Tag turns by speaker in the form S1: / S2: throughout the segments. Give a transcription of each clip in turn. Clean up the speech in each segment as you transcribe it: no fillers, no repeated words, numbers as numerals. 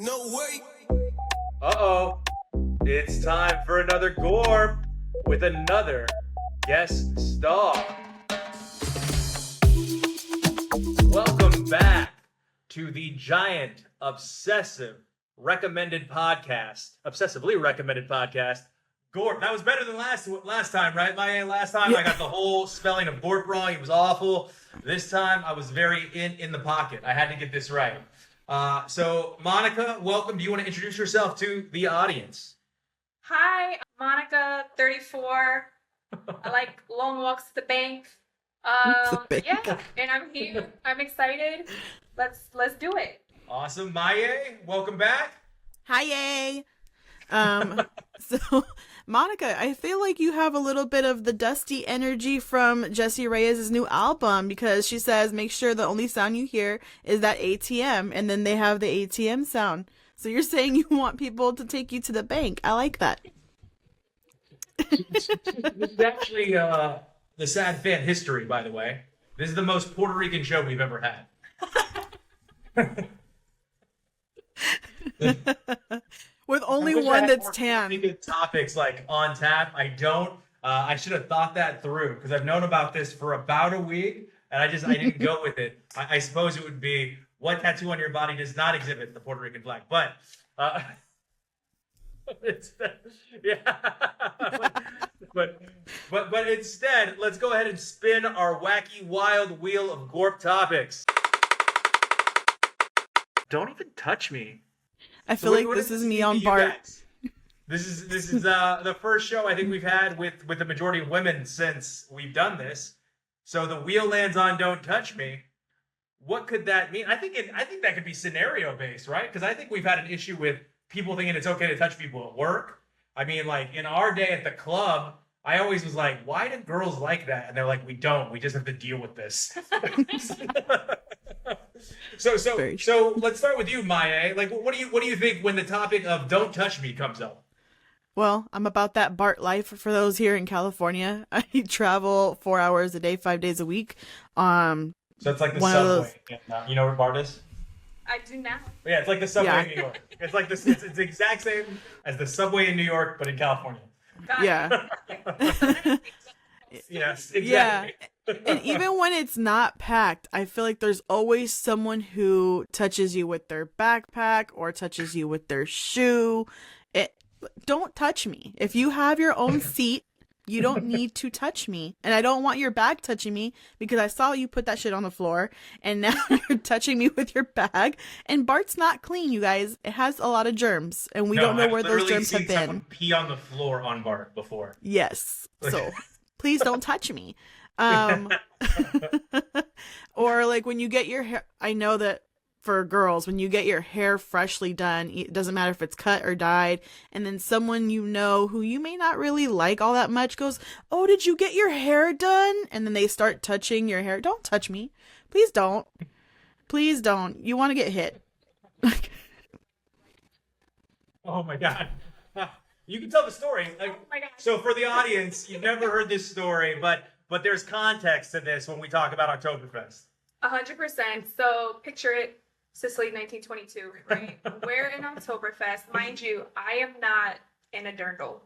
S1: No way.
S2: Uh-oh. It's time for another GORP with another guest star. Welcome back to the Giant Obsessive Recommended Podcast. Obsessively Recommended Podcast. GORP. That was better than last time, right? Last time I got the whole spelling of GORP wrong. It was awful. This time I was very in the pocket. I had to get this right. So Monica, welcome. Do you want to introduce yourself to the audience?
S3: Hi, Monica, 34. I like long walks to the bank. Yeah, and I'm here. I'm excited. Let's do it.
S2: Awesome. Maye, welcome back.
S4: Hi. So Monica, I feel like you have a little bit of the dusty energy from Jessie Reyes' new album, because she says make sure the only sound you hear is that ATM, and then they have the ATM sound. So you're saying you want people to take you to the bank. I like that.
S2: This is actually the sad fan history, by the way. This is the most Puerto Rican show we've ever had.
S4: With only
S2: I wish I
S4: one
S2: had
S4: that's
S2: more
S4: tan.
S2: Puerto Rican topics like on tap. I don't. I should have thought that through, because I've known about this for about a week, and I didn't go with it. I suppose it would be, what tattoo on your body does not exhibit the Puerto Rican flag? But but instead, let's go ahead and spin our wacky wild wheel of GORP topics. Don't even touch me.
S4: I feel like this is me on Bart.
S2: This is the first show I think we've had with the majority of women since we've done this. So the wheel lands on "Don't touch me." What could that mean? I think that could be scenario based, right? Because I think we've had an issue with people thinking it's okay to touch people at work. I mean, like in our day at the club, I always was like, why do girls like that? And they're like, we don't. We just have to deal with this. So let's start with you, Maye. Like, what do you think when the topic of "Don't touch me" comes up?
S4: Well, I'm about that BART life for those here in California. I travel 4 hours a day, 5 days a week.
S2: So it's like the subway. You know where BART is?
S3: I do now.
S2: Yeah, it's like the subway in New York. It's like this. It's the exact same as the subway in New York, but in California.
S4: Yeah.
S2: Yes, exactly.
S4: Yeah. And even when it's not packed, I feel like there's always someone who touches you with their backpack or touches you with their shoe. Don't touch me. If you have your own seat, you don't need to touch me. And I don't want your bag touching me, because I saw you put that shit on the floor, and now you're touching me with your bag. And BART's not clean, you guys. It has a lot of germs, and we don't know where those germs have been. I've literally seen someone
S2: pee on the floor on BART before.
S4: Yes. So please don't touch me. Or like when you get your hair, I know that for girls, when you get your hair freshly done, it doesn't matter if it's cut or dyed, and then someone you know who you may not really like all that much goes, "Oh, did you get your hair done?" And then they start touching your hair. Don't touch me. Please don't. Please don't. You want to get hit.
S2: Oh my God. You can tell the story. Like,
S3: Oh my God.
S2: so for the audience, you've never heard this story, but there's context to this when we talk about Oktoberfest.
S3: 100%. So picture it, Sicily, 1922, right? We're in Oktoberfest. Mind you, I am not in a dirndl.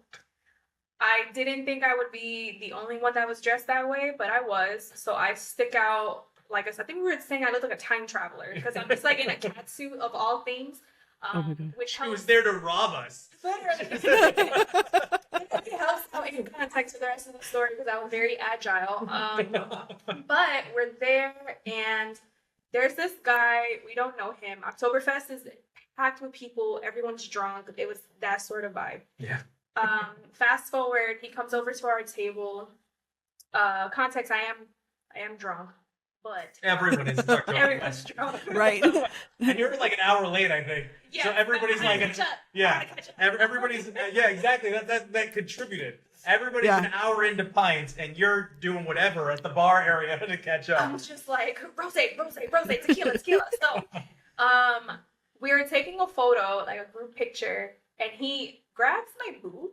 S3: I didn't think I would be the only one that was dressed that way, but I was. So I stick out, like I think we were saying I look like a time traveler, because I'm just like in a cat suit of all things. Which
S2: He
S3: helps.
S2: was there to rob us.
S3: Literally. It helps out in context with the rest of the story, because I was very agile. But we're there, and there's this guy, we don't know him. Oktoberfest is packed with people, everyone's drunk. It was that sort of vibe.
S2: Yeah.
S3: Fast forward, he comes over to our table. Context, I am drunk, but
S2: Everyone is
S3: everyone's
S2: Oktoberfest.
S3: drunk.
S4: Right.
S2: And you're like an hour late, I think.
S3: Yeah,
S2: So everybody's
S3: I
S2: like,
S3: catch up.
S2: yeah,
S3: I catch up.
S2: everybody's, yeah, exactly. That contributed. Everybody's
S4: Yeah.
S2: an hour into pints, and you're doing whatever at the bar area to catch up.
S3: I was just like, rose, tequila. So, we were taking a photo, like a group picture, and he grabs my boob.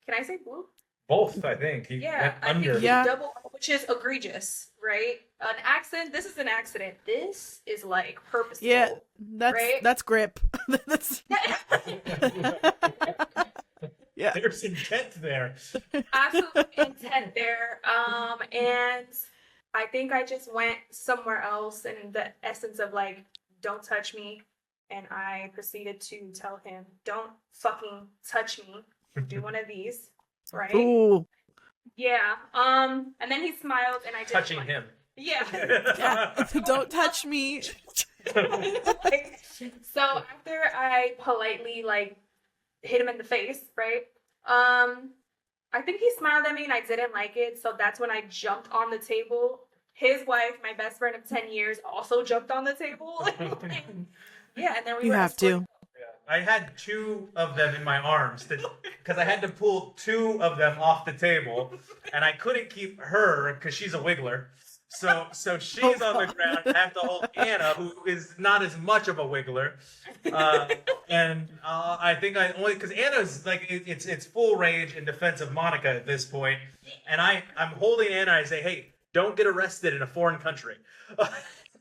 S3: Can I say boob?
S2: Both, I think. He
S3: Yeah,
S2: went under.
S3: I think he
S4: Yeah.
S3: double which is egregious, right? An accident. This is an accident. This is like purposeful.
S4: Yeah,
S3: right?
S4: that's grip. That's yeah.
S2: There's intent there.
S3: Absolute intent there. And I think I just went somewhere else in the essence of like, don't touch me. And I proceeded to tell him, don't fucking touch me. Do one of these, right?
S4: Ooh.
S3: Yeah. And then he smiled and I did
S2: Touching
S3: one.
S2: him.
S3: Yeah.
S4: Yeah. Don't touch me.
S3: Like, so after I politely like hit him in the face, right? I think he smiled at me and I didn't like it. So that's when I jumped on the table. His wife, my best friend of 10 years, also jumped on the table. Yeah, and then we
S4: You
S3: were
S4: have to.
S2: Yeah. I had 2 of them in my arms because I had to pull 2 of them off the table, and I couldn't keep her because she's a wiggler. So she's on the ground. I have to hold Anna, who is not as much of a wiggler, and I think I only because Anna's like it's full rage in defense of Monica at this point, and I'm holding Anna. I say, hey, don't get arrested in a foreign country.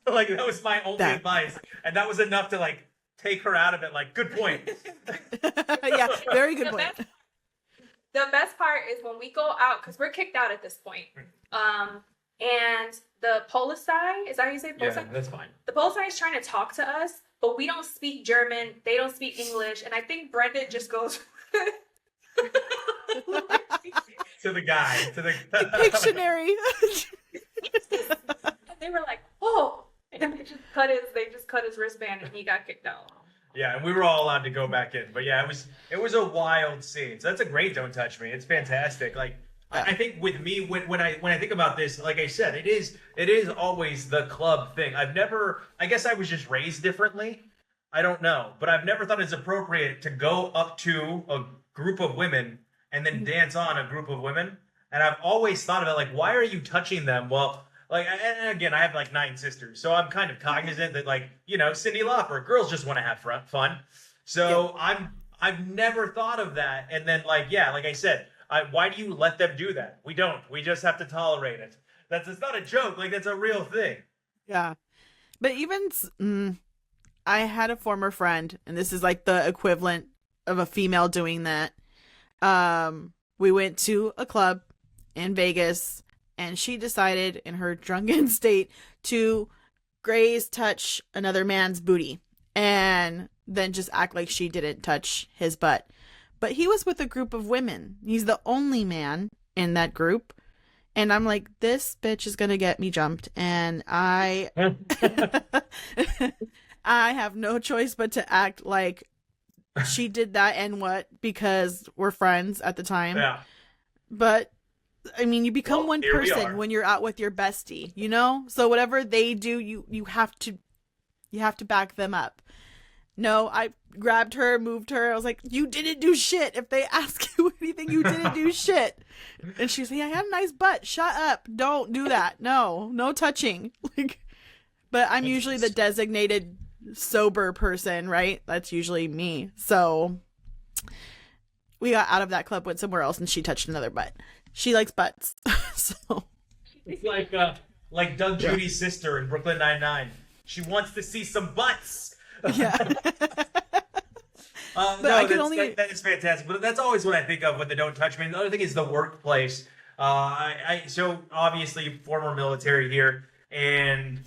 S2: Like that was my only advice, and that was enough to like take her out of it. Like, good point.
S4: Yeah, very good point.
S3: The best part is when we go out, because we're kicked out at this point. And the Polizei, is that how you say Polizei?
S2: Yeah, that's fine.
S3: The Polizei is trying to talk to us, but we don't speak German. They don't speak English. And I think Brendan just goes
S2: to the guy, to the
S4: Pictionary.
S3: and they were like, oh, and they just cut his wristband and he got kicked out.
S2: Yeah, and we were all allowed to go back in. But yeah, it was a wild scene. So that's a great Don't Touch Me. It's fantastic. Like I think with me when I think about this, like I said, it is always the club thing. I guess I was just raised differently. I don't know, but I've never thought it's appropriate to go up to a group of women and then dance on a group of women. And I've always thought of it like, why are you touching them? Well, like, and again, I have like 9 sisters, so I'm kind of cognizant that, like, you know, Cyndi Lauper, girls just want to have fun. So I've never thought of that. And then, like, yeah, like I said, why do you let them do that? We don't. We just have to tolerate it. It's not a joke. Like, that's a real thing.
S4: Yeah, but even I had a former friend, and this is like the equivalent of a female doing that. We went to a club in Vegas. And she decided in her drunken state to touch another man's booty and then just act like she didn't touch his butt. But he was with a group of women. He's the only man in that group. And I'm like, this bitch is going to get me jumped. And I have no choice but to act like she did that and what, because we're friends at the time.
S2: Yeah.
S4: But I mean, you become one
S2: here we
S4: person
S2: are.
S4: when you're out with your bestie, you know? So whatever they do, you have to back them up. No, I grabbed her, moved her. I was like, you didn't do shit. If they ask you anything, you didn't do shit. And she's like, I had a nice butt. Shut up. Don't do that. No touching. Like, but I'm usually the designated sober person, right? That's usually me. So we got out of that club, went somewhere else, and she touched another butt. She likes butts. So
S2: It's like Doug Judy's sister in Brooklyn Nine-Nine. She wants to see some butts.
S4: yeah.
S2: That is fantastic. But that's always what I think of with the Don't Touch Me. The other thing is the workplace. So obviously former military here, and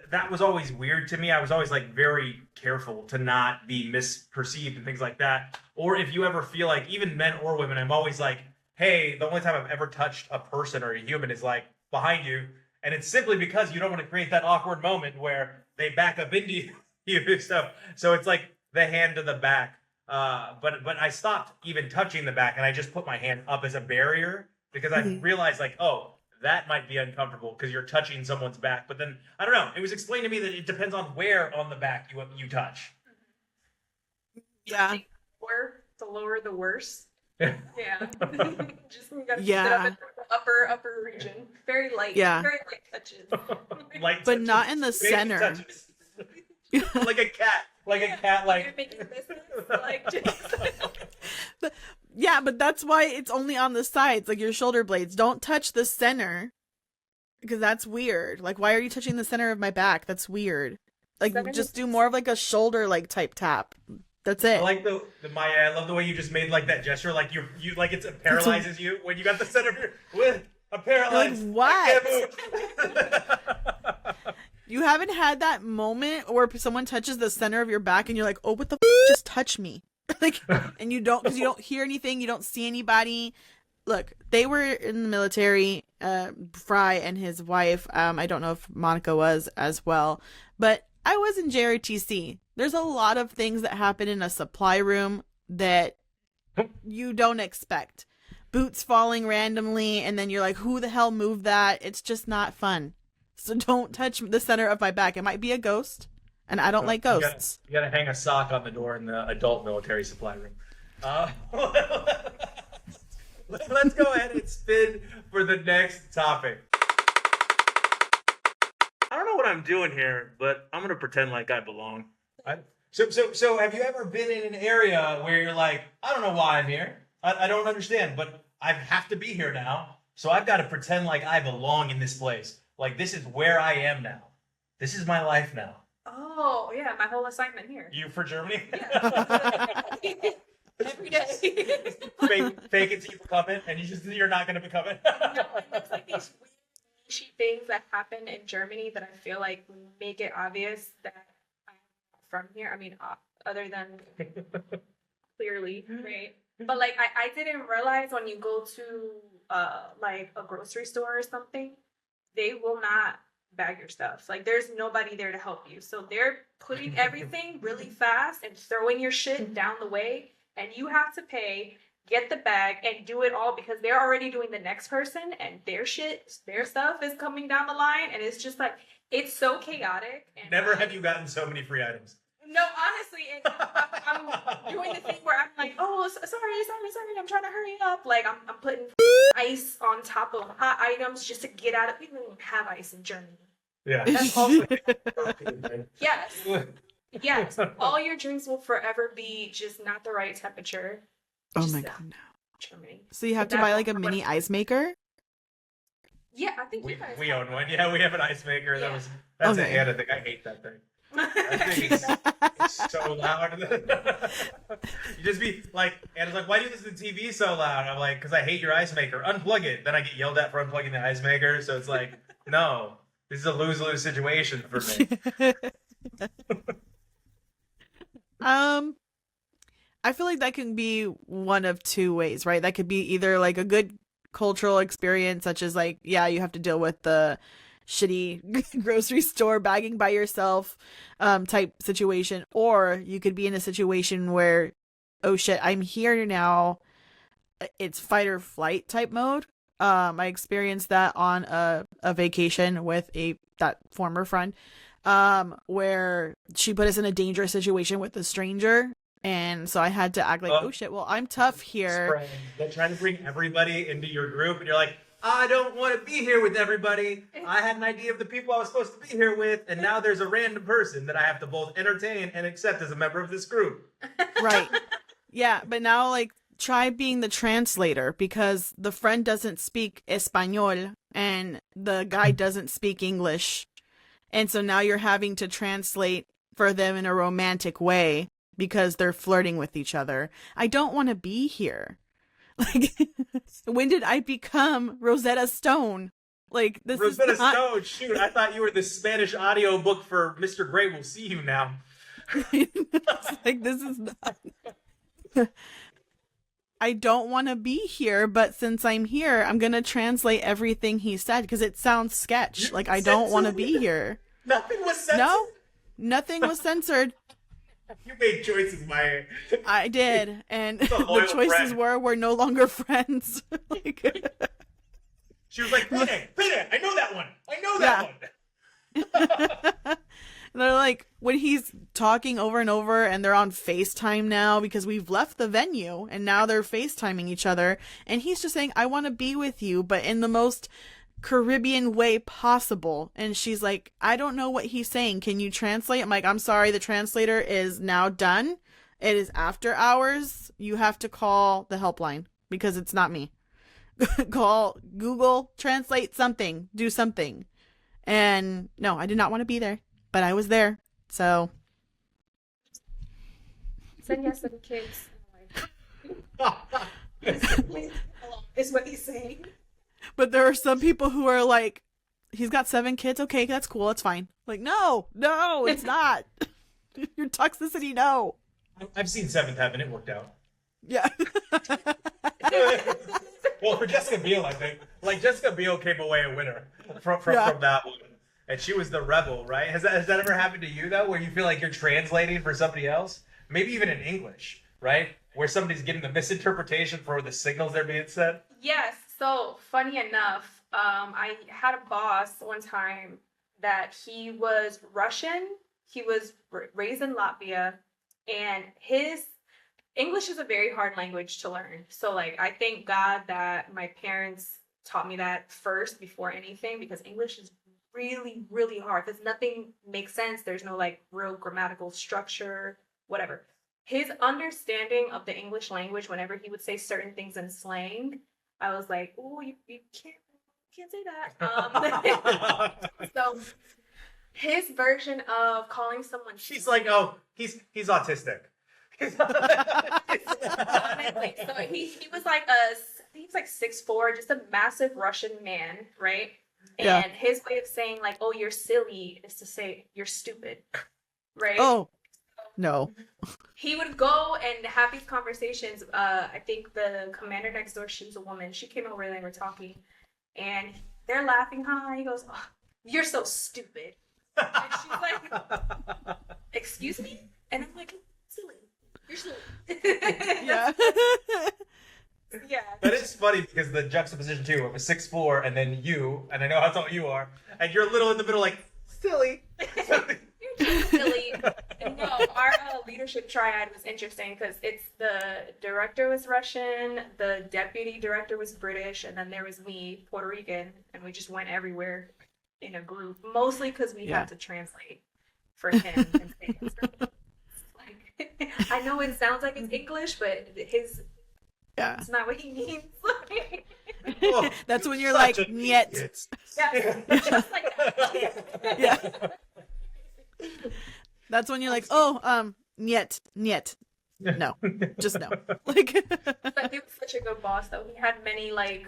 S2: that was always weird to me. I was always like very careful to not be misperceived and things like that. Or if you ever feel like, even men or women, I'm always like, hey, the only time I've ever touched a person or a human is like behind you. And it's simply because you don't want to create that awkward moment where they back up into you. So it's like the hand to the back. But I stopped even touching the back and I just put my hand up as a barrier because I realized like, oh, that might be uncomfortable because you're touching someone's back. But then, I don't know, it was explained to me that it depends on where on the back you touch.
S4: Yeah.
S3: Or the lower, the worse. Yeah. Just you gotta keep it
S4: Yeah.
S3: up in the upper region. Very light.
S4: Yeah.
S3: Very light touches.
S2: Light
S4: But
S2: touches,
S4: not in the
S2: big
S4: center.
S2: touches. Like a cat.
S3: You're making business, like just
S4: Yeah, but that's why it's only on the sides, like your shoulder blades. Don't touch the center. Because that's weird. Like, why are you touching the center of my back? That's weird. Like,
S3: Center
S4: just
S3: of-
S4: do more of like a shoulder like type tap. That's it.
S2: I like the Maya. I love the way you just made like that gesture, like you like it paralyzes you when you got the center of your. With I'm paralyzed.
S4: Like, what?
S2: I can't move.
S4: You haven't had that moment where someone touches the center of your back and you're like, oh, what the just touch me. Like, and you don't, because you don't hear anything, you don't see anybody. Look, they were in the military, Frye and his wife. I don't know if Monica was as well, but I was in JRTC. There's a lot of things that happen in a supply room that you don't expect. Boots falling randomly, and then you're like, who the hell moved that? It's just not fun. So don't touch the center of my back. It might be a ghost, and I don't like ghosts.
S2: You gotta hang a sock on the door in the adult military supply room. Let's go ahead and spin for the next topic. I don't know what I'm doing here, but I'm gonna pretend like I belong. So have you ever been in an area where you're like, I don't know why I'm here. I don't understand, but I have to be here now. So I've got to pretend like I belong in this place. Like, this is where I am now. This is my life now.
S3: Oh, yeah, my whole assignment here.
S2: You for Germany?
S3: Yeah. Every day.
S2: fake it till you become it, and you're not going to become it.
S3: No, and it's like these weird, niche things that happen in Germany that I feel like make it obvious that I'm from here. I mean, other than clearly, right? But like, I didn't realize when you go to like a grocery store or something, they will not bag your stuff. Like, there's nobody there to help you. So they're putting everything really fast and throwing your shit down the way, and you have to pay, get the bag, and do it all because they're already doing the next person, and their stuff is coming down the line, and it's just like, it's so chaotic. And
S2: Never have you gotten so many free items.
S3: No, honestly, and I'm doing the thing where I'm like, oh, sorry, I'm trying to hurry up. Like, I'm putting ice on top of hot items just to get out of. We don't even have ice in Germany.
S2: Yeah.
S3: That's also yes, yes. All your drinks will forever be just not the right temperature.
S4: Oh
S3: Just
S4: my
S3: that.
S4: god, no.
S3: Germany.
S4: So you have to buy like a mini ice maker?
S3: Yeah, I think you guys.
S2: We own one. Yeah, we have an ice maker.
S3: Yeah.
S2: That's
S4: Okay.
S2: an Anna thing. I hate that thing. That thing is it's so loud. You just be like, Anna's like, why do you listen to TV so loud? I'm like, because I hate your ice maker. Unplug it. Then I get yelled at for unplugging the ice maker. So it's like, no, this is a lose-lose situation for me.
S4: I feel like that can be one of two ways, right? That could be either like a good cultural experience, such as like, yeah, you have to deal with the shitty grocery store bagging by yourself type situation, or you could be in a situation where, oh shit, I'm here now, it's fight or flight type mode. I experienced that on a vacation with that former friend, where she put us in a dangerous situation with a stranger, and so I had to act like, oh shit, well, I'm tough here.
S2: They're trying to bring everybody into your group, and you're like, I don't want to be here with everybody. I had an idea of the people I was supposed to be here with, and now there's a random person that I have to both entertain and accept as a member of this group.
S4: Right. Yeah, but now, like, try being the translator, because the friend doesn't speak Espanol and the guy doesn't speak English. And so now you're having to translate for them in a romantic way because they're flirting with each other. I don't want to be here. Like, when did I become Rosetta Stone? Like, this
S2: Rosetta
S4: is not...
S2: Stone, shoot, I thought you were the Spanish audio book for Mr. Gray Will See You Now.
S4: It's like, this is not... I don't want to be here, but since I'm here, I'm going to translate everything he said because it sounds sketch. Like, I don't want to be here.
S2: Nothing was censored.
S4: No, nothing was censored.
S2: You made choices, Maya.
S4: I did, and
S2: a
S4: the
S2: loyal
S4: choices
S2: friend.
S4: were we're no longer friends. Like,
S2: She was like, Payday, I know that one. I know that one.
S4: they're like, when he's talking over and over, and they're on FaceTime now because we've left the venue, and now they're FaceTiming each other, and he's just saying, I want to be with you, but in the most Caribbean way possible. And she's like, I don't know what he's saying. Can you translate? I'm like, I'm sorry, the translator is now done. It is after hours. You have to call the helpline because it's not me. call Google, translate something, do something. And no, I did not want to be there, but I was there. So.
S3: Said yes to the kids. Is what he's saying.
S4: But there are some people who are like, he's got 7 kids. Okay, that's cool. That's fine. Like, no, it's not. Your toxicity, no.
S2: I've seen Seventh Heaven. It worked out.
S4: Yeah.
S2: Well, for Jessica Biel, I think. Like, Jessica Biel came away a winner from that one. And she was the rebel, right? Has that ever happened to you, though, where you feel like you're translating for somebody else? Maybe even in English, right? Where somebody's getting the misinterpretation for the signals they're being sent?
S3: Yes. So, funny enough, I had a boss one time that he was Russian. He was raised in Latvia, and his English is a very hard language to learn. So, like, I thank God that my parents taught me that first before anything, because English is really, really hard. Because nothing makes sense. There's no, like, real grammatical structure, whatever. His understanding of the English language, whenever he would say certain things in slang, I was like, oh, you can't say that. So his version of calling someone...
S2: She's like, oh, he's autistic.
S3: So he was like he was like 6'4", just a massive Russian man, right?
S4: Yeah.
S3: And his way of saying like, oh, you're silly is to say you're stupid, right?
S4: Oh, no.
S3: He would go and have these conversations. I think the commander next door, she was a woman. She came over and they were talking, and they're laughing. He goes, oh, you're so stupid. And she's like, excuse me? And I'm like, silly. You're silly.
S4: Yeah.
S3: Yeah.
S2: That is funny because the juxtaposition too of a 6'4" and then you, and I know how tall you are, and you're a little in the middle like, silly.
S3: You're just silly. No, our leadership triad was interesting because it's the director was Russian, the deputy director was British, and then there was me, Puerto Rican, and we just went everywhere in a group, mostly because we had to translate for him. And things. Like, I know it sounds like it's English, but it's not what he means.
S2: Oh,
S4: that's when you're like, niet.
S3: Yeah, just like that.
S4: Yeah. That's when you're like, oh, niet. No, just no. Like,
S3: but he was such a good boss, though. He had many like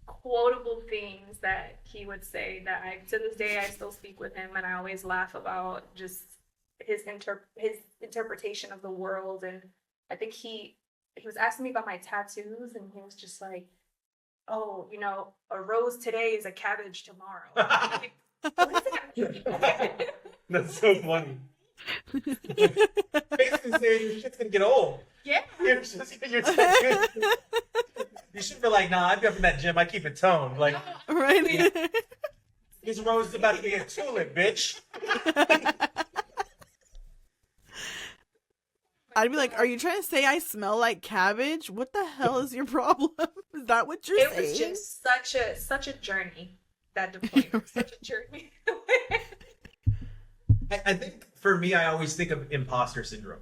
S3: quotable things that he would say that to this day I still speak with him, and I always laugh about just his interpretation of the world. And I think he was asking me about my tattoos, and he was just like, oh, a rose today is a cabbage tomorrow. Like, what is that?
S2: That's so funny. Basically saying your shit's gonna get old.
S3: Yeah.
S2: Your tattoos. You should be like, nah, I've been up in that gym, I keep it toned. Like,
S4: right?
S2: this rose is about to be a tulip, bitch.
S4: I'd be like, are you trying to say I smell like cabbage? What the hell is your problem? Is that what you're saying?
S3: It was just such a journey, that deployment. Such a journey.
S2: I think for me, I always think of imposter syndrome.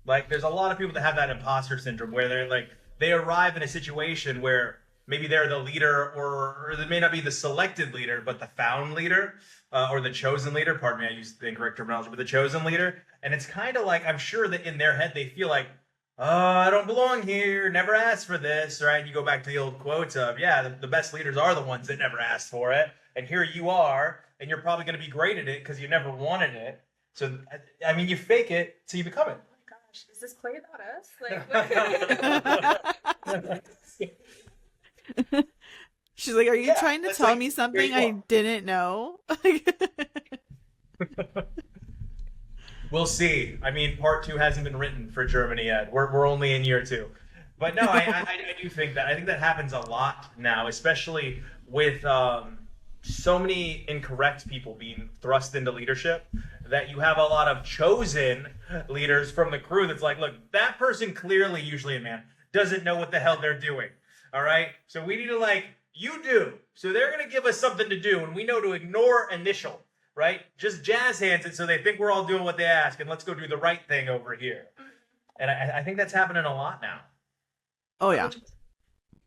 S2: Like, there's a lot of people that have that imposter syndrome where they're like, they arrive in a situation where maybe they're the leader, or they may not be the selected leader, but the found leader, or the chosen leader. Pardon me, I used the incorrect terminology, but the chosen leader. And it's kind of like, I'm sure that in their head, they feel like, oh, I don't belong here, never asked for this, right? And you go back to the old quotes of, yeah, the best leaders are the ones that never asked for it. And here you are, and you're probably going to be great at it because you never wanted it. So, I mean, you fake it till you become it.
S3: Oh my gosh, is this play about us? Like,
S4: She's like, are you trying to tell
S2: like,
S4: me something I didn't know?
S2: We'll see. I mean, part 2 hasn't been written for Germany yet. We're only in year 2. But no, I do think that. I think that happens a lot now, especially with so many incorrect people being thrust into leadership, that you have a lot of chosen leaders from the crew that's like, look, that person clearly, usually a man, doesn't know what the hell they're doing. All right? So we need to, like, you do. So they're going to give us something to do, and we know to ignore initial, right? Just jazz hands it so they think we're all doing what they ask, and let's go do the right thing over here. And I think that's happening a lot now.
S4: Oh, yeah.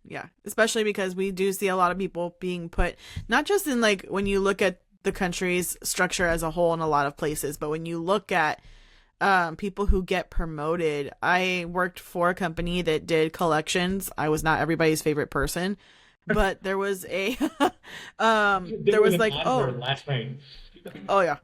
S4: Yeah. Especially because we do see a lot of people being put, not just in like when you look at the country's structure as a whole in a lot of places, but when you look at people who get promoted. I worked for a company that did collections. I was not everybody's favorite person, but there was a there was like
S2: last name.
S4: Oh yeah.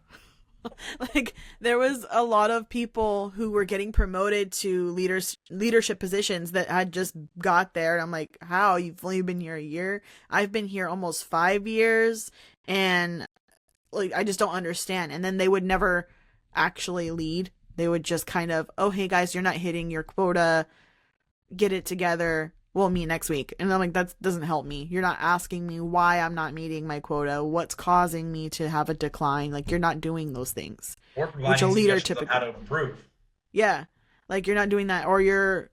S4: Like there was a lot of people who were getting promoted to leadership positions that had just got there, and I'm like, how? You've only been here a year? I've been here almost 5 years, and like I just don't understand. And then they would never actually lead. They would just kind of, oh hey guys, you're not hitting your quota, get it together, we'll meet next week. And I'm like, that doesn't help me. You're not asking me why I'm not meeting my quota, what's causing me to have a decline. Like, you're not doing those things,
S2: or
S4: which a leader typically
S2: how to improve.
S4: Yeah, like you're not doing that. Or you're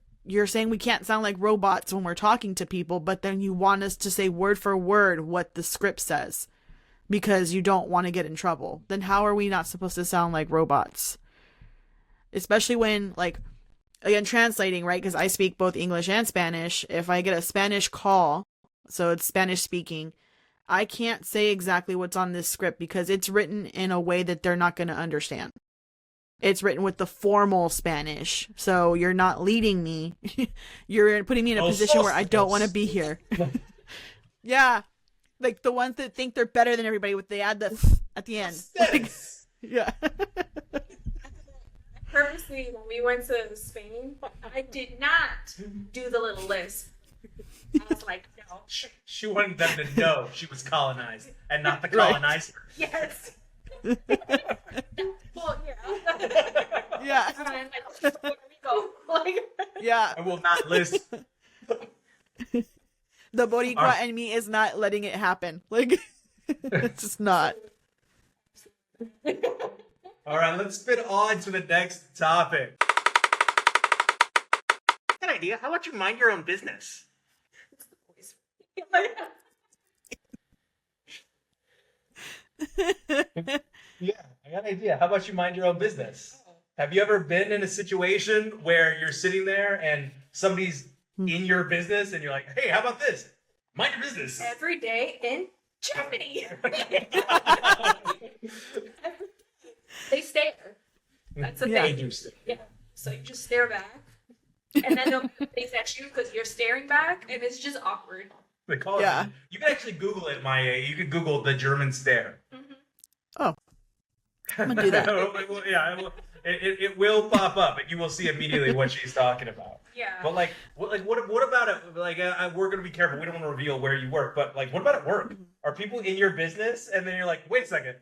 S4: saying we can't sound like robots when we're talking to people, but then you want us to say word for word what the script says because you don't want to get in trouble. Then how are we not supposed to sound like robots? Especially when, like, again, translating, right? Because I speak both English and Spanish. If I get a Spanish call, so it's Spanish speaking, I can't say exactly what's on this script because it's written in a way that they're not going to understand. It's written with the formal Spanish. So you're not leading me. You're putting me in a position where I don't want to be here. Yeah. Like the ones that think they're better than everybody with they add the at the end. Like, yeah.
S3: Purposely, when we went to Spain, I did not do the little list. I was like, no.
S2: She wanted them to know she was colonized and not the colonizer.
S3: Right. Yes. Well, yeah.
S4: Yeah.
S3: And I'm like, where do we go? Like,
S4: yeah.
S2: I will not list.
S4: The Boricua and me is not letting it happen. Like, it's just not.
S2: All right, let's spin on to the next topic. Good idea. How about you mind your own business? Yeah, I got an idea. How about you mind your own business? Have you ever been in a situation where you're sitting there and somebody's in your business and you're like, hey, how about this? Mind your business.
S3: every day in Germany. They stare. That's the
S4: Yeah.
S3: thing. Yeah. So you just stare back, and then they'll face at you because you're staring back, and it's just awkward.
S2: They call
S4: Yeah.
S2: it. You can actually Google it, Maya. You can Google the German stare.
S3: Mm-hmm.
S4: Oh, I'm gonna do that.
S2: Yeah, it will pop up, and you will see immediately what she's talking about.
S3: Yeah.
S2: But what about it? Like, we're gonna be careful. We don't want to reveal where you work, but like, what about at work? Are people in your business, and then you're like, wait a second,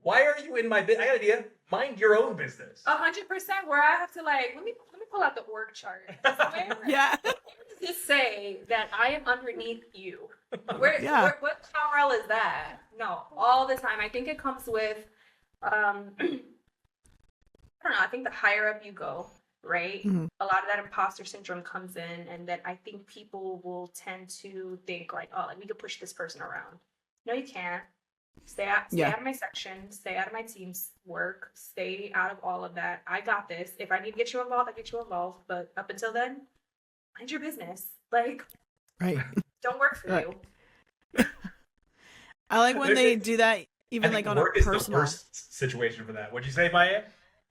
S2: why are you in my business? I got an idea. Mind your own business.
S3: 100%. Where I have to let me pull out the org chart.
S4: Yeah.
S3: Where does this say that I am underneath you?
S4: Yeah.
S3: What Carl is that? No, all the time. I think it comes with, I don't know. I think the higher up you go, right?
S4: Mhm.
S3: A lot of that imposter syndrome comes in, and then I think people will tend to think like, oh, like we could push this person around. No, you can't. Stay out of my section. Stay out of my team's work. Stay out of all of that. I got this. If I need to get you involved, I get you involved. But up until then, mind your business. Like,
S4: Right.
S3: don't work for
S4: Right.
S3: you.
S4: I like when they do that, even like on a
S2: work is the
S4: personal.
S2: worst situation for that. What'd you say, Maya?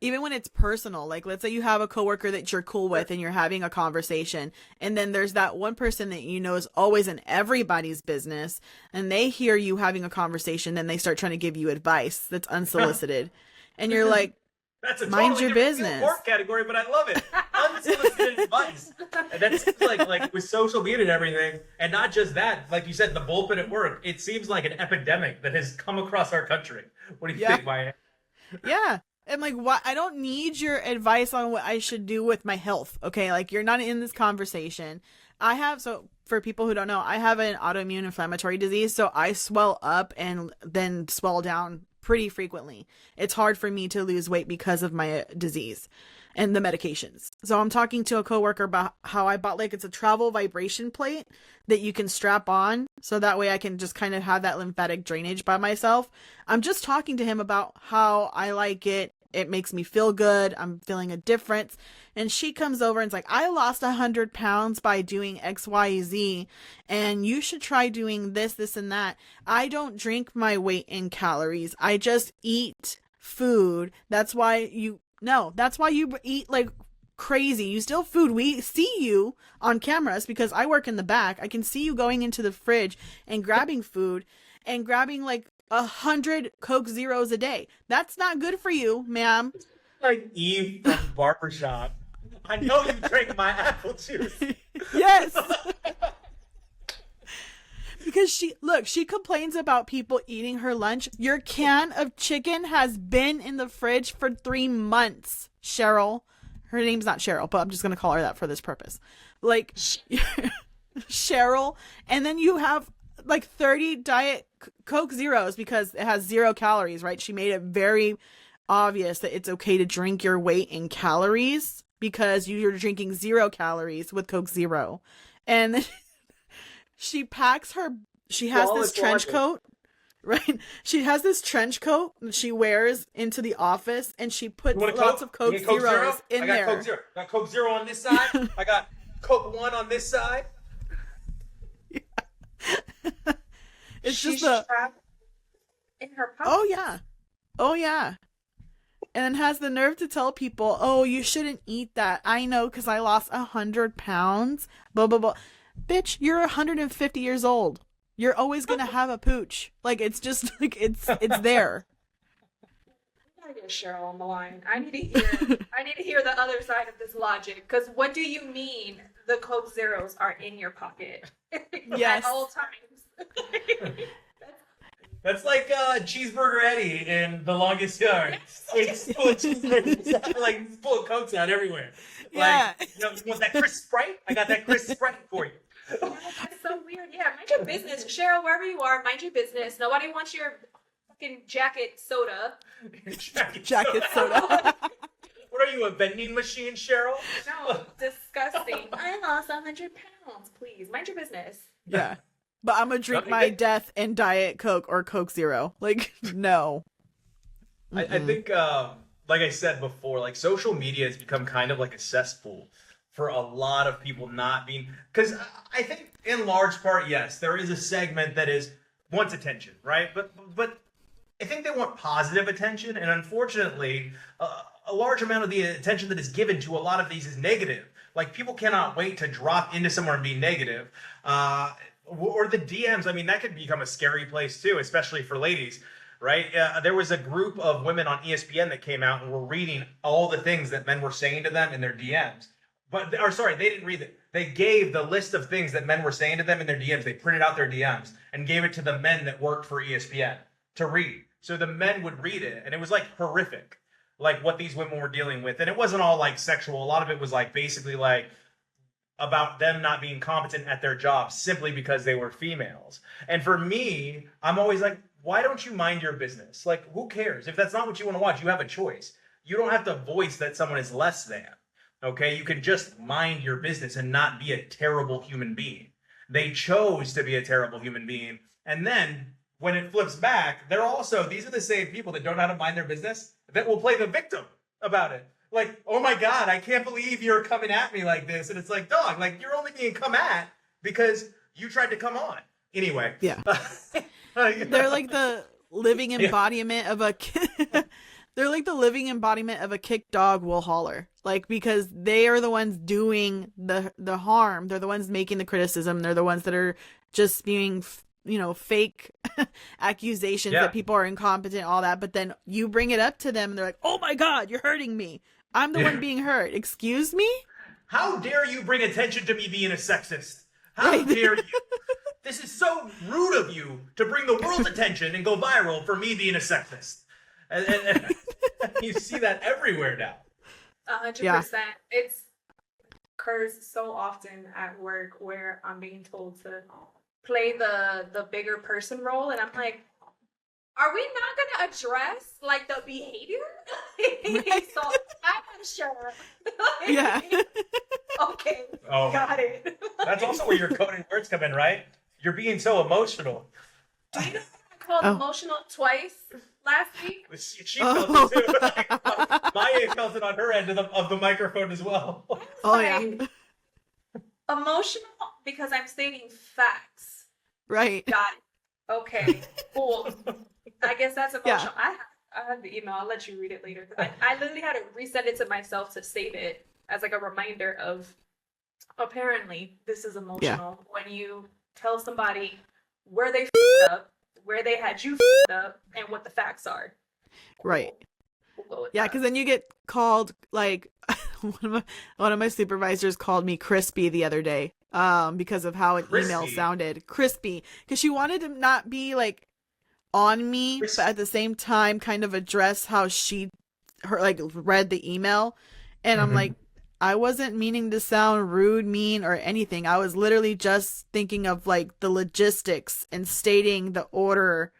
S4: Even when it's personal, like let's say you have a coworker that you're cool with and you're having a conversation, and then there's that one person that you know is always in everybody's business, and they hear you having a conversation, then they start trying to give you advice that's unsolicited, and you're like,
S2: That's a
S4: mind
S2: totally
S4: your
S2: different
S4: business.
S2: Work category, but I love it. Unsolicited advice. And that's like with social media and everything, and not just that. Like you said, the bullpen at work. It seems like an epidemic that has come across our country. What do you think, Maya?
S4: yeah. I'm like, what? I don't need your advice on what I should do with my health. Okay. Like, you're not in this conversation. So for people who don't know, I have an autoimmune inflammatory disease. So I swell up and then swell down pretty frequently. It's hard for me to lose weight because of my disease and the medications. So I'm talking to a coworker about how I bought it's a travel vibration plate that you can strap on. So that way I can just kind of have that lymphatic drainage by myself. I'm just talking to him about how I like it It makes me feel good. I'm feeling a difference. And she comes over and is like, I lost 100 pounds by doing X, Y, Z, and you should try doing this, this, and that. I don't drink my weight in calories. I just eat food. That's why you eat like crazy. You steal food. We see you on cameras because I work in the back. I can see you going into the fridge and grabbing food and grabbing like 100 Coke Zeros a day. That's not good for you, ma'am.
S2: Like Eve from Barbershop. I know you drank my apple juice.
S4: Yes. Because she complains about people eating her lunch. Your can of chicken has been in the fridge for 3 months, Cheryl. Her name's not Cheryl, but I'm just going to call her that for this purpose. Like, Cheryl. And then you have like 30 Diet Coke Zeros because it has 0 calories, right? She made it very obvious that it's okay to drink your weight in calories because you're drinking 0 calories with Coke Zero. And then she has this trench coat. Right? She has this trench coat that she wears into the office, and she puts lots of Coke Zeros in there.
S2: Coke Zero. I got Coke Zero on this side. I got Coke One on this side.
S3: Yeah.
S4: She's
S3: trapped in her pocket.
S4: Oh yeah. And then has the nerve to tell people, "Oh, you shouldn't eat that. I know because I lost 100 pounds." Blah blah blah. Bitch, you're 150 years old. You're always gonna have a pooch. Like, it's just like it's there.
S3: I gotta get Cheryl on the line. I need to hear the other side of this logic. Because what do you mean the Coke Zeros are in your pocket?
S4: Yes.
S3: At all times.
S2: That's like Cheeseburger Eddie in The Longest Yard. It's full of cheeseburgers, like full of Cokes out everywhere.
S4: Yeah.
S2: Like, you want that crisp Sprite? I got that crisp Sprite for you.
S3: That's so weird. Yeah, mind your business. Cheryl, wherever you are, mind your business. Nobody wants your fucking jacket soda.
S4: Jacket soda.
S2: What are you, a vending machine, Cheryl?
S3: No, disgusting. I lost 100 pounds. Please, mind your business.
S4: Yeah. But I'm gonna drink my death in Diet Coke or Coke Zero. Like, no.
S2: I think, like I said before, like social media has become kind of like a cesspool for a lot of people not being, because I think in large part, yes, there is a segment that wants attention, right? But I think they want positive attention, and unfortunately, a large amount of the attention that is given to a lot of these is negative. Like, people cannot wait to drop into somewhere and be negative. Or the DMs, I mean, that could become a scary place too, especially for ladies, right? There was a group of women on ESPN that came out and were reading all the things that men were saying to them in their DMs. They didn't read it. They gave the list of things that men were saying to them in their DMs. They printed out their DMs and gave it to the men that worked for ESPN to read. So the men would read it, and it was like horrific, like what these women were dealing with. And it wasn't all like sexual. A lot of it was like basically like about them not being competent at their job simply because they were females. And for me, I'm always like, why don't you mind your business? Like, who cares? If that's not what you want to watch, you have a choice. You don't have to voice that someone is less than. Okay, you can just mind your business and not be a terrible human being. They chose to be a terrible human being. And then when it flips back, these are the same people that don't know how to mind their business that will play the victim about it. Like, oh my God, I can't believe you're coming at me like this. And it's like, dog, like, you're only being come at because you tried to come on. Anyway.
S4: Yeah. They're like the living embodiment of a they're like the living embodiment of a kick dog will holler. Like, because they are the ones doing the harm. They're the ones making the criticism. They're the ones that are just being, fake accusations that people are incompetent, all that. But then you bring it up to them and they're like, oh my God, you're hurting me. I'm the one being hurt. Excuse me?
S2: How dare you bring attention to me being a sexist? How dare you? This is so rude of you to bring the world's attention and go viral for me being a sexist. And you see that everywhere now.
S3: 100%. It occurs so often at work where I'm being told to play the bigger person role, and I'm like, are we not going to address like the behavior? So I'm sure.
S4: Yeah.
S3: Okay. Got it.
S2: That's also where your coded words come in, right? You're being so emotional.
S3: Do you know what called
S4: Oh.
S3: emotional twice last week.
S2: She felt it too. Maya felt it on her end of the microphone as well.
S4: Oh yeah.
S3: Emotional because I'm stating facts.
S4: Right.
S3: Got it. Okay. Cool. I guess that's emotional.
S4: Yeah.
S3: I have the email. I'll let you read it later. I literally had to resend it to myself to save it as like a reminder of apparently this is emotional when you tell somebody where they f***ed up, where they had you f***ed up, and what the facts are.
S4: Right.
S3: We'll go with
S4: Yeah,
S3: that.
S4: because then you get called like one of my supervisors called me crispy the other day, because of how an email
S2: Crispy?
S4: sounded. Crispy, because she wanted to not be like on me, but at the same time kind of address how her like read the email, and I'm
S2: Mhm.
S4: like, I wasn't meaning to sound rude, mean, or anything. I was literally just thinking of like the logistics and stating the order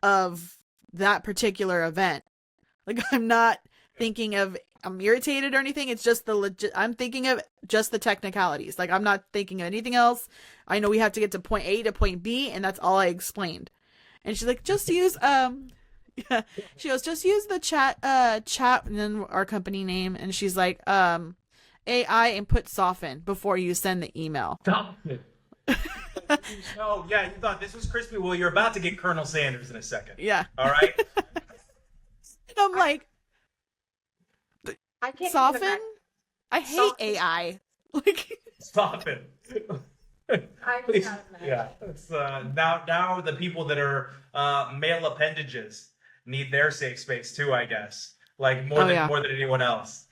S4: of that particular event. Like, I'm not thinking of I'm irritated or anything. It's just I'm thinking of just the technicalities. Like, I'm not thinking of anything else. I know we have to get to point A to point B, and that's all I explained. And she's like, just use yeah. She goes, just use the chat and then our company name, and she's like, AI and put soften before you send the email.
S2: Stop it. No, yeah, you thought this was crispy. Well, you're about to get Colonel Sanders in a second.
S4: Yeah.
S2: All right?
S4: And I'm like,
S3: I can't
S4: soften?
S3: Even
S4: I hate
S3: Soften.
S4: AI. Like,
S2: Stop it.
S3: I'm
S2: Please.
S3: not mad.
S2: Yeah. It's, now the people that are male appendages need their safe space too, I guess. Like more than anyone else.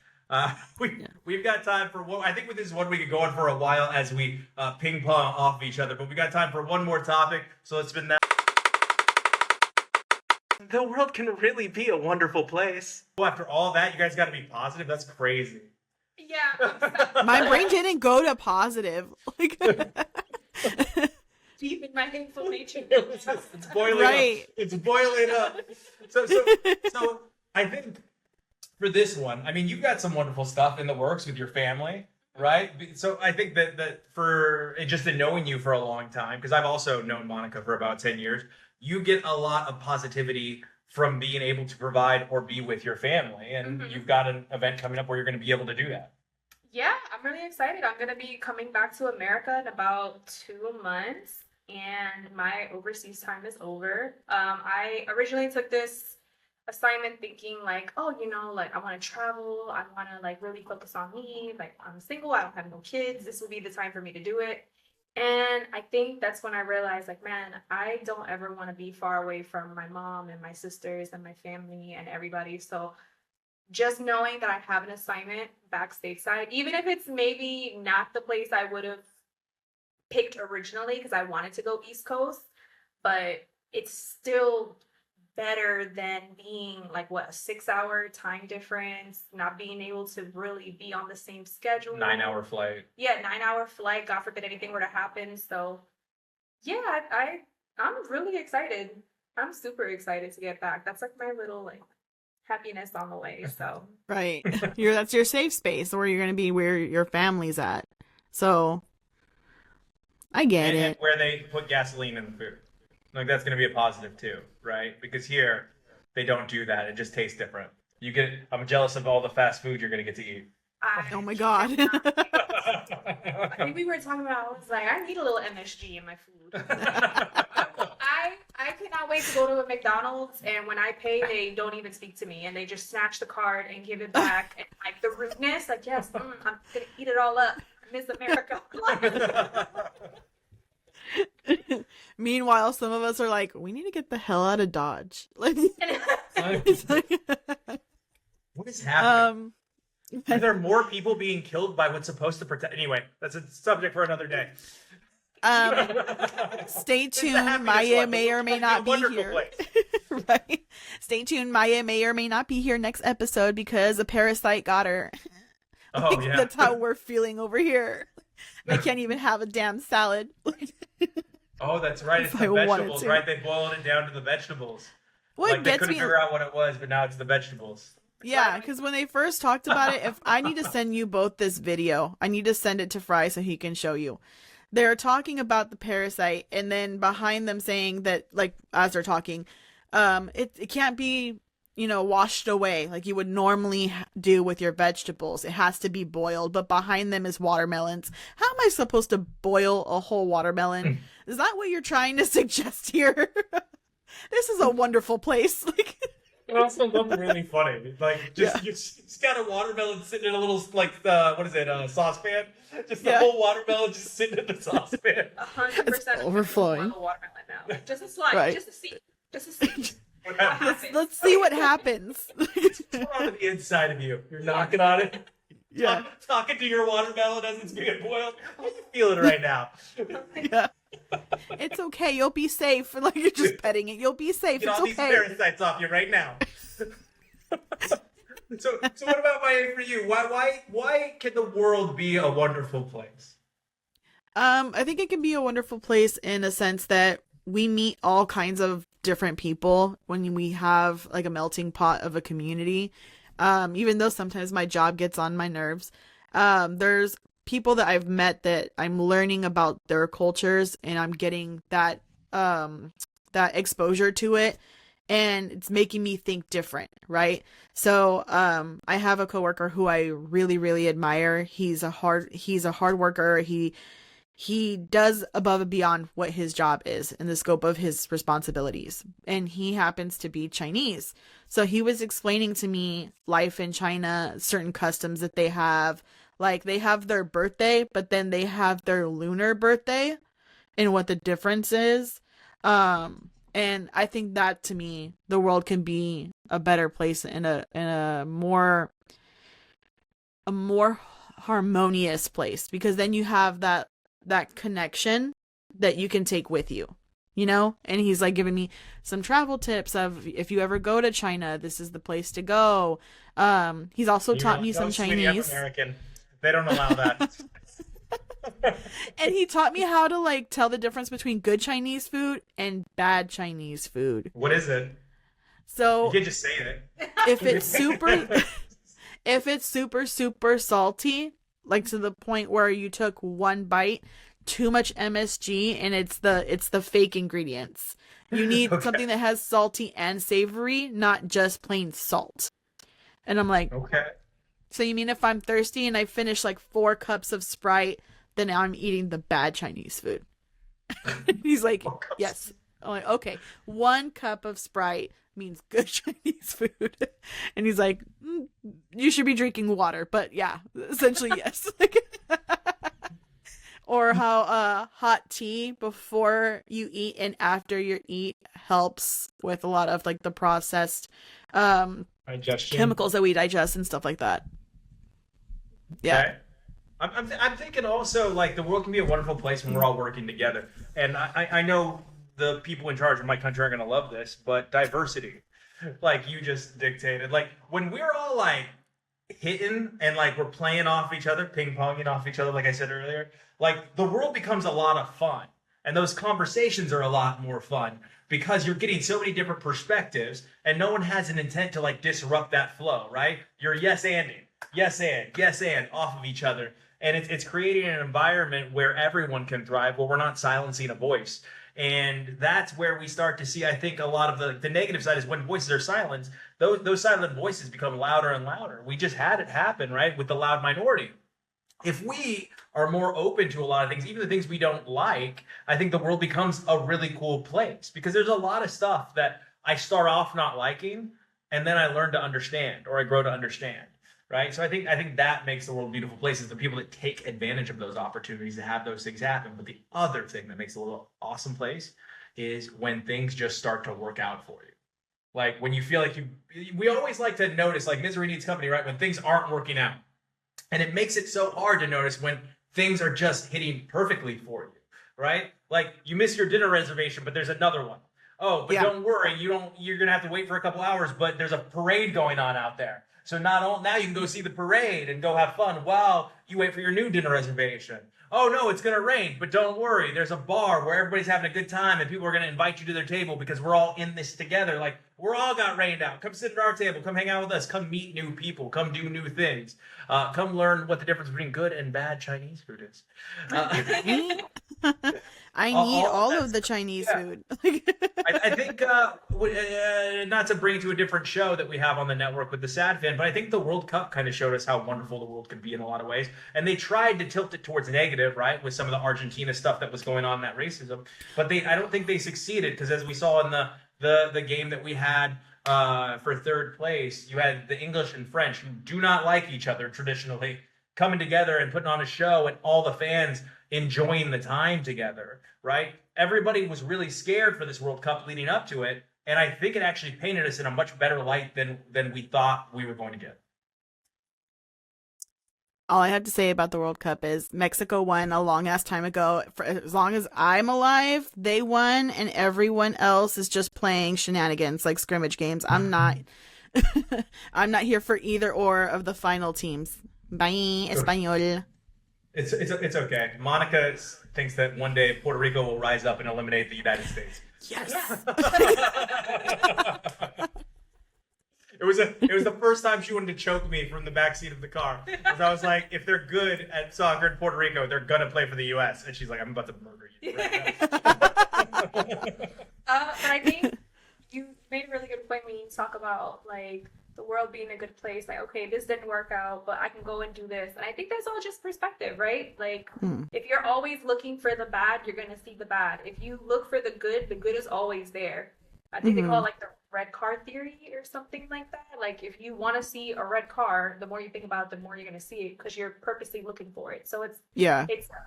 S2: We've got time for one. I think with this one we could go on for a while as we ping pong off of each other, but we got time for one more topic. So it's been that. The world can really be a wonderful place. Well, after all that, you guys got to be positive. That's crazy.
S3: Yeah. I'm sorry.
S4: my brain didn't go to positive. Like,
S3: Deep in my hateful nature.
S2: It's boiling
S4: Right.
S2: up. It's boiling up. So I think for this one, I mean, you've got some wonderful stuff in the works with your family, right? So I think that for just in knowing you for a long time, because I've also known Monica for about 10 years, you get a lot of positivity from being able to provide or be with your family. And
S3: Mhm.
S2: you've got an event coming up where you're going to be able to do that.
S3: Yeah, I'm really excited. I'm going to be coming back to America in about 2 months, and my overseas time is over. I originally took this assignment thinking like, oh, like I want to travel. I want to like really focus on me. Like, I'm single. I don't have no kids. This will be the time for me to do it. And I think that's when I realized, like, man, I don't ever want to be far away from my mom and my sisters and my family and everybody. So just knowing that I have an assignment back stateside, even if it's maybe not the place I would have picked originally because I wanted to go East Coast, but it's still better than being like a 6-hour time difference, not being able to really be on the same schedule.
S2: 9-hour flight.
S3: Yeah, 9-hour flight. God forbid anything were to happen. So yeah, I'm really excited. I'm super excited to get back. That's like my little like happiness on the way. So
S4: right. That's your safe space where you're going to be where your family's at. So I get
S2: and
S4: it.
S2: where they put gasoline in the food. Like, that's going to be a positive too, right? Because here, they don't do that. It just tastes different. I'm jealous of all the fast food you're going to get to eat.
S4: Oh my God.
S3: I think we were talking about, I was like, I need a little MSG in my food. I cannot wait to go to a McDonald's, and when I pay, they don't even speak to me, and they just snatch the card and give it back. And like the rudeness, like, yes, I'm gonna eat it all up. I miss America.
S4: Meanwhile, some of us are like, we need to get the hell out of Dodge. Like, it's like
S2: What is happening? Are there more people being killed by what's supposed to protect? Anyway, that's a subject for another day.
S4: Stay
S2: This is the
S4: tuned.
S2: happiness
S4: Maya
S2: one.
S4: may or may
S2: It's
S4: not
S2: a
S4: be
S2: wonderful
S4: here.
S2: place.
S4: Right. Stay tuned. Maya may or may not be here next episode because a parasite got her.
S2: Oh,
S4: Like,
S2: yeah.
S4: That's how we're feeling over here. I can't even have a damn salad.
S2: Oh, that's right. It's
S4: If
S2: the
S4: I wanted
S2: vegetables,
S4: to.
S2: right? They boiled it down to the vegetables.
S4: What
S2: Like, they
S4: gets
S2: couldn't
S4: me?
S2: figure out what it was, but now it's the vegetables.
S4: Yeah, because when they first talked about it, if I need to send you both this video, I need to send it to Frye so he can show you. they're talking about the parasite, and then behind them saying that, like, as they're talking, it can't be, washed away like you would normally do with your vegetables. It has to be boiled. But behind them is watermelons. How am I supposed to boil a whole watermelon? Is that what you're trying to suggest here? This is a wonderful place. Like,
S2: It also looked really funny. Like, you just got a watermelon sitting in a little, saucepan? Just the whole watermelon just sitting in the saucepan.
S3: 100%
S4: overflowing.
S3: A watermelon now. Just a slice,
S4: Right.
S3: just a seed. Just a seed.
S4: let's see what happens.
S2: What's going on the inside of you? You're knocking on it?
S4: Yeah.
S2: Talking to your watermelon as it's being boiled? How are you feeling right now?
S4: Yeah. It's okay. You'll be safe. Like, you're just petting it. You'll be safe.
S2: Get
S4: It's
S2: all these
S4: okay.
S2: parasites off you right now. So what about Miami for you? Why can the world be a wonderful place?
S4: I think it can be a wonderful place in a sense that we meet all kinds of different people when we have like a melting pot of a community. Even though sometimes my job gets on my nerves, there's people that I've met that I'm learning about their cultures, and I'm getting that exposure to it, and it's making me think different, right? So I have a coworker who I really, really admire. He's a hard worker. He does above and beyond what his job is in the scope of his responsibilities. And he happens to be Chinese. So he was explaining to me life in China, certain customs that they have. Like, they have their birthday, but then they have their lunar birthday and what the difference is. And I think that, to me, the world can be a better place in a more harmonious place, because then you have that connection that you can take with you, and he's like giving me some travel tips of, if you ever go to China, this is the place to go. He's also taught me some Chinese.
S2: American. They don't allow that.
S4: And he taught me how to like tell the difference between good Chinese food and bad Chinese food.
S2: What is it?
S4: So
S2: You can just say it.
S4: if it's super salty, like to the point where you took one bite, too much MSG, and it's the fake ingredients. You need something that has salty and savory, not just plain salt. And I'm like,
S2: Okay.
S4: so you mean if I'm thirsty and I finish like 4 cups of Sprite, then now I'm eating the bad Chinese food? He's like, yes. I'm like, okay, 1 cup of Sprite means good Chinese food. And he's like, you should be drinking water. But yeah, essentially, yes. Or how hot tea before you eat and after you eat helps with a lot of like the processed
S2: Digestion.
S4: chemicals that we digest and stuff like that. Yeah.
S2: Okay. I'm thinking also, like, the world can be a wonderful place when we're all working together. And I know the people in charge of my country are going to love this, but diversity, like you just dictated, like when we're all like hitting and like we're playing off each other, ping-ponging off each other, like I said earlier, like the world becomes a lot of fun. And those conversations are a lot more fun because you're getting so many different perspectives and no one has an intent to like disrupt that flow, right? You're yes and off of each other. And it's creating an environment where everyone can thrive, where we're not silencing a voice. And that's where we start to see, I think, a lot of the negative side is when voices are silenced, those silent voices become louder and louder. We just had it happen, right, with the loud minority. If we are more open to a lot of things, even the things we don't like, I think the world becomes a really cool place, because there's a lot of stuff that I start off not liking and then I learn to understand, or I grow to understand, right? So I think that makes the world a beautiful place, is the people that take advantage of those opportunities to have those things happen. But the other thing that makes it a little awesome place is when things just start to work out for you. Like when you feel like we always like to notice, like, misery needs company, right? When things aren't working out. And it makes it so hard to notice when things are just hitting perfectly for you, right? Like you miss your dinner reservation, but there's another one. Oh, but don't worry, you're going to have to wait for a couple hours, but there's a parade going on out there. So now you can go see the parade and go have fun while you wait for your new dinner reservation. Oh no, it's going to rain, but don't worry. There's a bar where everybody's having a good time and people are going to invite you to their table because we're all in this together. Like We're all got rained out. Come sit at our table. Come hang out with us. Come meet new people. Come do new things. Come learn what the difference between good and bad Chinese food is.
S4: I need all of the Chinese food.
S2: I think, not to bring it to a different show that we have on the network with the Sad Fan, but I think the World Cup kind of showed us how wonderful the world could be in a lot of ways. And they tried to tilt it towards negative, right, with some of the Argentina stuff that was going on, that racism. But I don't think they succeeded, because as we saw in the game that we had for third place, you had the English and French, who do not like each other traditionally, coming together and putting on a show, and all the fans enjoying the time together, right? Everybody was really scared for this World Cup leading up to it, and I think it actually painted us in a much better light than we thought we were going to get.
S4: All I have to say about the World Cup is Mexico won a long ass time ago. For as long as I'm alive, they won, and everyone else is just playing shenanigans like scrimmage games. I'm not I'm not here for either or of the final teams. Bye, Español.
S2: It's okay. Monica thinks that one day Puerto Rico will rise up and eliminate the United States.
S4: Yes.
S2: It was the first time she wanted to choke me from the backseat of the car, because I was like, if they're good at soccer in Puerto Rico, they're gonna play for the U.S. And she's like, I'm about to murder you right now.
S3: But I think you made a really good point when you talk about like the world being a good place. Like, okay, this didn't work out, but I can go and do this. And I think that's all just perspective, right? Like, if you're always looking for the bad, you're gonna see the bad. If you look for the good is always there. I think they call it like the red car theory or something like that. Like, if you want to see a red car, the more you think about it, the more you're going to see it, because you're purposely looking for it. So it's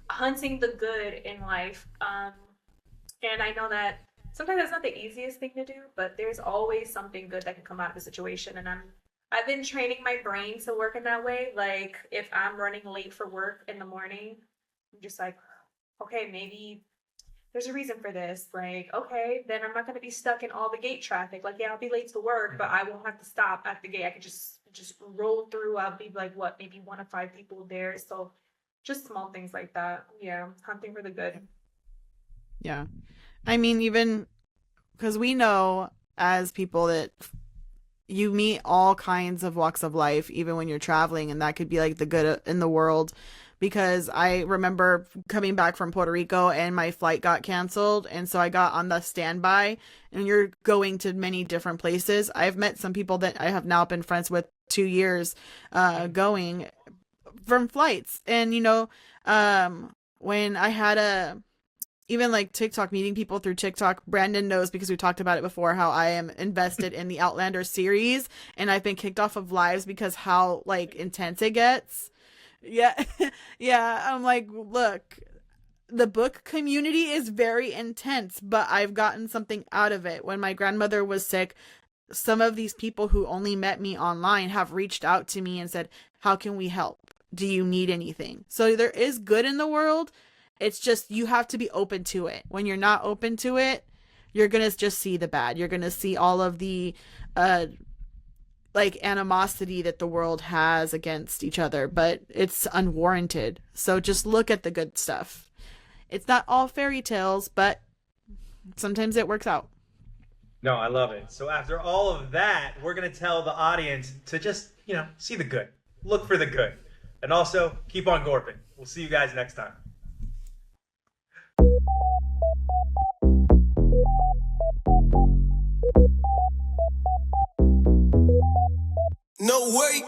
S3: hunting the good in life. And I know that sometimes that's not the easiest thing to do, but there's always something good that can come out of a situation. And I've been training my brain to work in that way. Like, if I'm running late for work in the morning, I'm just like, okay, maybe there's a reason for this. Like, okay, then I'm not going to be stuck in all the gate traffic. Like, yeah, I'll be late to work, but I won't have to stop at the gate. I could just roll through. I'll be like, what, maybe 1 of 5 people there. So just small things like that. Yeah, hunting for the good.
S4: Yeah. I mean, even because we know as people that you meet all kinds of walks of life, even when you're traveling, and that could be like the good in the world. Because I remember coming back from Puerto Rico and my flight got canceled. And so I got on the standby, and you're going to many different places. I've met some people that I have now been friends with 2 years going from flights. And, you know, when I had even like TikTok, meeting people through TikTok, Brandon knows because we talked about it before, how I am invested in the Outlander series, and I've been kicked off of lives because how like intense it gets. Yeah. Yeah. I'm like, look, the book community is very intense, but I've gotten something out of it. When my grandmother was sick, some of these people who only met me online have reached out to me and said, how can we help? Do you need anything? So there is good in the world. It's just, you have to be open to it. When you're not open to it, you're going to just see the bad. You're going to see all of the, like animosity that the world has against each other, but it's unwarranted. So just look at the good stuff. It's not all fairy tales, but sometimes it works out.
S2: No, I love it. So after all of that, we're going to tell the audience to just, see the good. Look for the good. And also keep on gorping. We'll see you guys next time.
S1: No way.